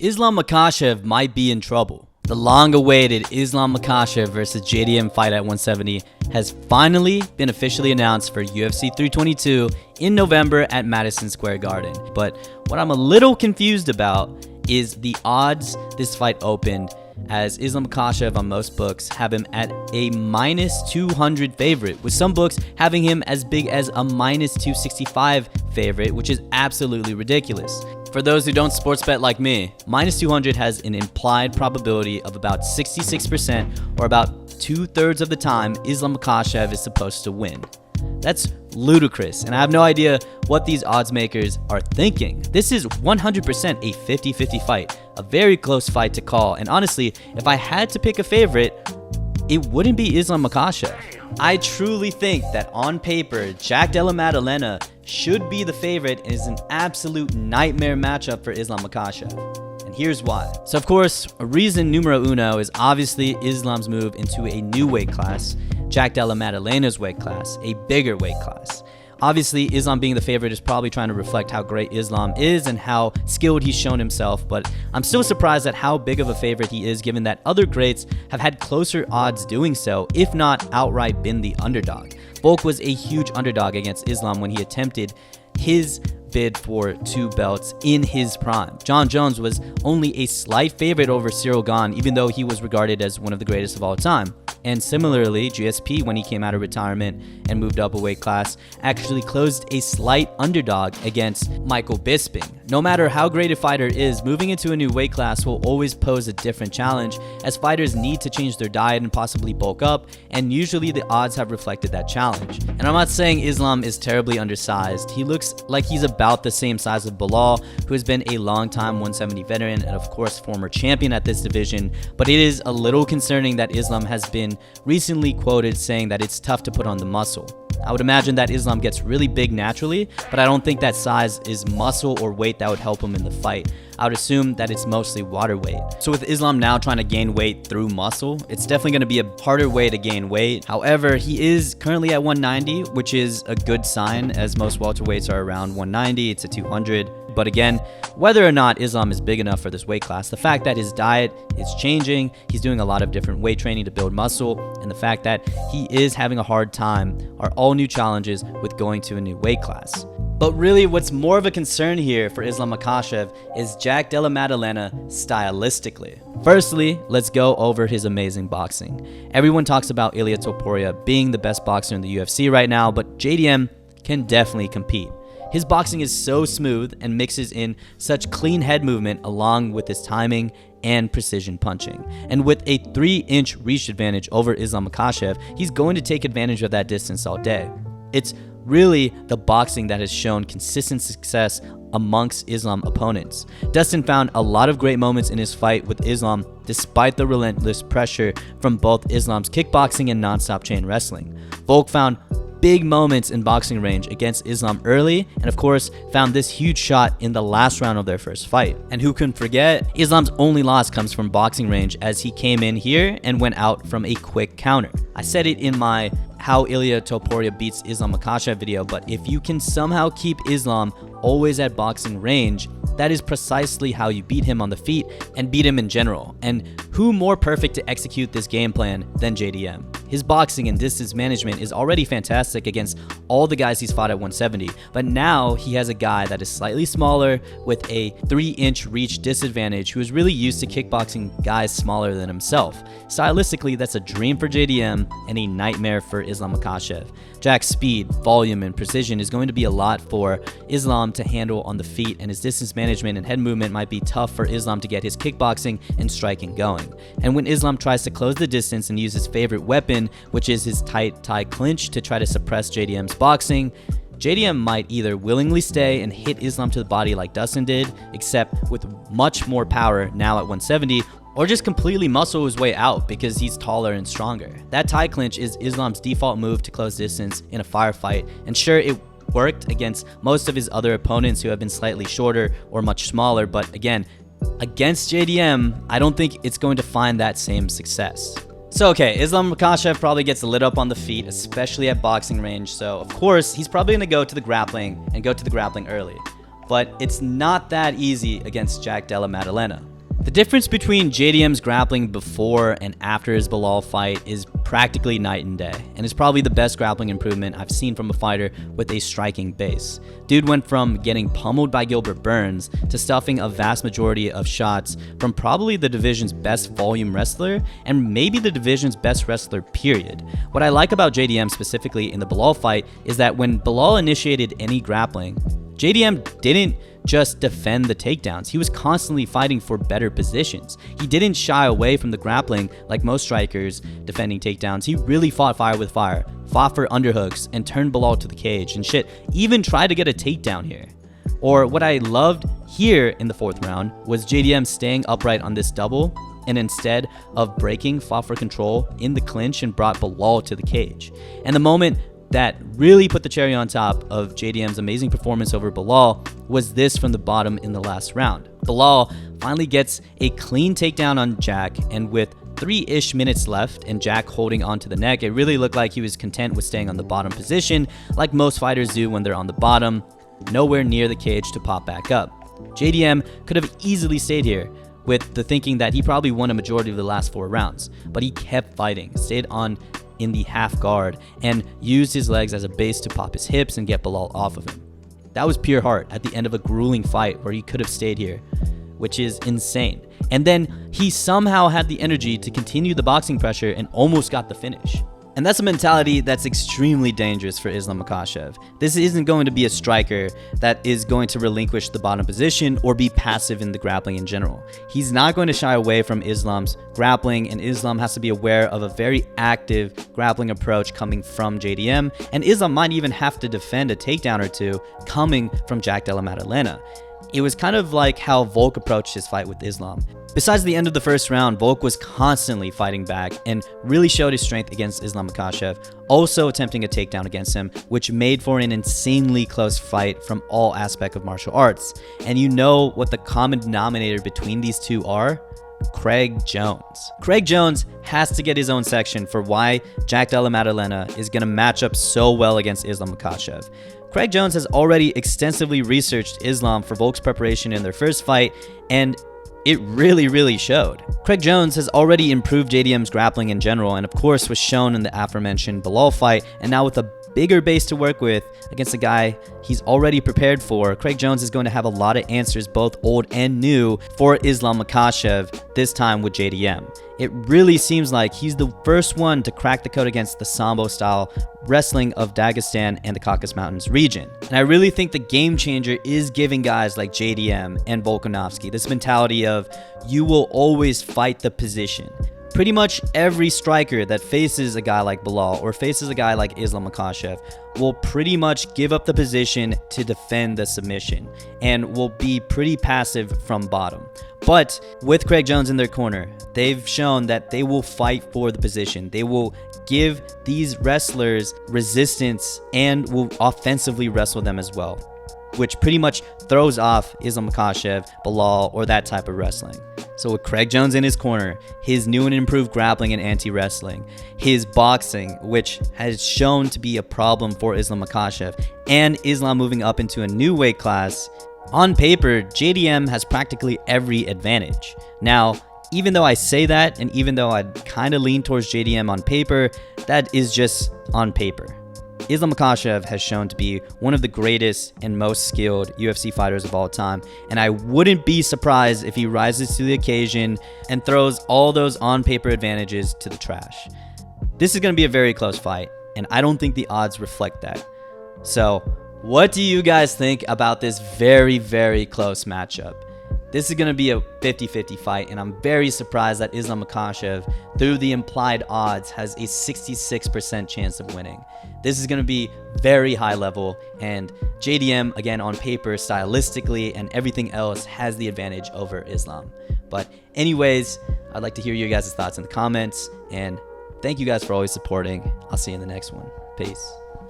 Islam Makhachev might be in trouble. The long-awaited Islam Makhachev versus JDM fight at 170 has finally been officially announced for UFC 322 in November at Madison Square Garden. But what I'm a little confused about is the odds this fight opened, as Islam Makhachev on most books have him at a -200 favorite, with some books having him as big as a -265 favorite, which is absolutely ridiculous. For those who don't sports bet like me, -200 has an implied probability of about 66%, or about 2/3 of the time Islam Makhachev is supposed to win. That's ludicrous, and I have no idea what these odds makers are thinking. This is 100% a 50-50 fight, a very close fight to call, and honestly, if I had to pick a favorite, it wouldn't be Islam Makhachev. I truly think that on paper, Della Maddalena should be the favorite and is an absolute nightmare matchup for Islam Makhachev. And here's why. So of course, reason numero uno is obviously Islam's move into a new weight class, Della Maddalena's weight class, a bigger weight class. Obviously, Islam being the favorite is probably trying to reflect how great Islam is and how skilled he's shown himself, but I'm still surprised at how big of a favorite he is, given that other greats have had closer odds doing so, if not outright been the underdog. Volk was a huge underdog against Islam when he attempted his bid for 2 belts in his prime. John Jones was only a slight favorite over Cyril Gane, even though he was regarded as one of the greatest of all time. And similarly, GSP, when he came out of retirement and moved up a weight class, actually closed a slight underdog against Michael Bisping. No matter how great a fighter is, moving into a new weight class will always pose a different challenge, as fighters need to change their diet and possibly bulk up, and usually the odds have reflected that challenge. And I'm not saying Islam is terribly undersized. He looks like he's about the same size as Bilal, who has been a long-time 170 veteran and of course former champion at this division, but it is a little concerning that Islam has been recently quoted saying that it's tough to put on the muscle. I would imagine that Islam gets really big naturally, but I don't think that size is muscle or weight that would help him in the fight. I would assume that it's mostly water weight. So with Islam now trying to gain weight through muscle, it's definitely going to be a harder way to gain weight. However, he is currently at 190, which is a good sign, as most welterweights are around 190 to 200. But again, whether or not Islam is big enough for this weight class, the fact that his diet is changing, he's doing a lot of different weight training to build muscle, and the fact that he is having a hard time are all new challenges with going to a new weight class. But really, what's more of a concern here for Islam Makhachev is Della Maddalena stylistically. Firstly, let's go over his amazing boxing. Everyone talks about Ilia Topuria being the best boxer in the UFC right now, but JDM can definitely compete. His boxing is so smooth and mixes in such clean head movement along with his timing and precision punching. And with a 3-inch reach advantage over Islam Makhachev, he's going to take advantage of that distance all day. It's really the boxing that has shown consistent success amongst Islam opponents. Dustin found a lot of great moments in his fight with Islam despite the relentless pressure from both Islam's kickboxing and non-stop chain wrestling. Volk found big moments in boxing range against Islam early, and of course found this huge shot in the last round of their first fight. And who can forget, Islam's only loss comes from boxing range, as he came in here and went out from a quick counter. I said it in my How Ilia Topuria Beats Islam Makhachev video, but if you can somehow keep Islam always at boxing range, that is precisely how you beat him on the feet and beat him in general. And who more perfect to execute this game plan than JDM? His boxing and distance management is already fantastic against all the guys he's fought at 170, but now he has a guy that is slightly smaller with a 3-inch reach disadvantage who is really used to kickboxing guys smaller than himself. Stylistically, that's a dream for JDM and a nightmare for Islam Makhachev. Jack's speed, volume, and precision is going to be a lot for Islam to handle on the feet, and his distance management and head movement might be tough for Islam to get his kickboxing and striking going. And when Islam tries to close the distance and use his favorite weapon, which is his tight tie clinch, to try to suppress JDM's boxing, JDM might either willingly stay and hit Islam to the body like Dustin did, except with much more power now at 170, or just completely muscle his way out because he's taller and stronger. That tie clinch is Islam's default move to close distance in a firefight, and sure, it worked against most of his other opponents who have been slightly shorter or much smaller, but again, against JDM, I don't think it's going to find that same success. So okay, Islam Makhachev probably gets lit up on the feet, especially at boxing range, so of course, he's probably going to go to the grappling and go to the grappling early. But it's not that easy against Della Maddalena. The difference between JDM's grappling before and after his Belal fight is practically night and day, and is probably the best grappling improvement I've seen from a fighter with a striking base. Dude went from getting pummeled by Gilbert Burns to stuffing a vast majority of shots from probably the division's best volume wrestler and maybe the division's best wrestler, period. What I like about JDM specifically in the Belal fight is that when Belal initiated any grappling, JDM didn't just defend the takedowns. He was constantly fighting for better positions. He didn't shy away from the grappling like most strikers defending takedowns. He really fought fire with fire, fought for underhooks, and turned Belal to the cage and shit, even tried to get a takedown here. Or what I loved here in the 4th round was JDM staying upright on this double, and instead of breaking, fought for control in the clinch and brought Belal to the cage. And the moment that really put the cherry on top of JDM's amazing performance over Belal was this from the bottom in the last round. Belal finally gets a clean takedown on Jack, and with 3-ish minutes left and Jack holding onto the neck, it really looked like he was content with staying on the bottom position like most fighters do when they're on the bottom, nowhere near the cage to pop back up. JDM could have easily stayed here with the thinking that he probably won a majority of the last 4 rounds, but he kept fighting, stayed on in the half guard, and used his legs as a base to pop his hips and get Belal off of him. That was pure heart at the end of a grueling fight where he could have stayed here, which is insane. And then he somehow had the energy to continue the boxing pressure and almost got the finish. And that's a mentality that's extremely dangerous for Islam Makhachev. This isn't going to be a striker that is going to relinquish the bottom position or be passive in the grappling in general. He's not going to shy away from Islam's grappling, and Islam has to be aware of a very active grappling approach coming from JDM, and Islam might even have to defend a takedown or two coming from Jack Della Maddalena. It was kind of like how Volk approached his fight with Islam. Besides the end of the 1st round, Volk was constantly fighting back and really showed his strength against Islam Makhachev, also attempting a takedown against him, which made for an insanely close fight from all aspects of martial arts. And you know what the common denominator between these two are? Craig Jones. Craig Jones has to get his own section for why Jack Della Maddalena is going to match up so well against Islam Makhachev. Craig Jones has already extensively researched Islam for Volk's preparation in their first fight, and it really showed. Craig Jones has already improved JDM's grappling in general, and of course was shown in the aforementioned Belal fight, and now with a bigger base to work with against a guy he's already prepared for, Craig Jones is going to have a lot of answers, both old and new, for Islam Makhachev, this time with JDM. It really seems like he's the first one to crack the code against the Sambo-style wrestling of Dagestan and the Caucasus Mountains region. And I really think the game changer is giving guys like JDM and Volkanovski this mentality of you will always fight the position. Pretty much every striker that faces a guy like Belal or faces a guy like Islam Makhachev will pretty much give up the position to defend the submission and will be pretty passive from bottom. But with Craig Jones in their corner, they've shown that they will fight for the position. They will give these wrestlers resistance and will offensively wrestle them as well, which pretty much throws off Islam Makhachev, Belal, or that type of wrestling. So with Craig Jones in his corner, his new and improved grappling and anti-wrestling, his boxing, which has shown to be a problem for Islam Makhachev, and Islam moving up into a new weight class, on paper, JDM has practically every advantage. Now, even though I say that, and even though I'd kind of lean towards JDM on paper, that is just on paper. Islam Makhachev has shown to be one of the greatest and most skilled UFC fighters of all time, and I wouldn't be surprised if he rises to the occasion and throws all those on-paper advantages to the trash. This is going to be a very close fight, and I don't think the odds reflect that. So, what do you guys think about this very close matchup? This is going to be a 50-50 fight, and I'm very surprised that Islam Makhachev, through the implied odds, has a 66% chance of winning. This is going to be very high level, and JDM, again, on paper, stylistically, and everything else, has the advantage over Islam. But anyways, I'd like to hear your guys' thoughts in the comments, and thank you guys for always supporting. I'll see you in the next one. Peace.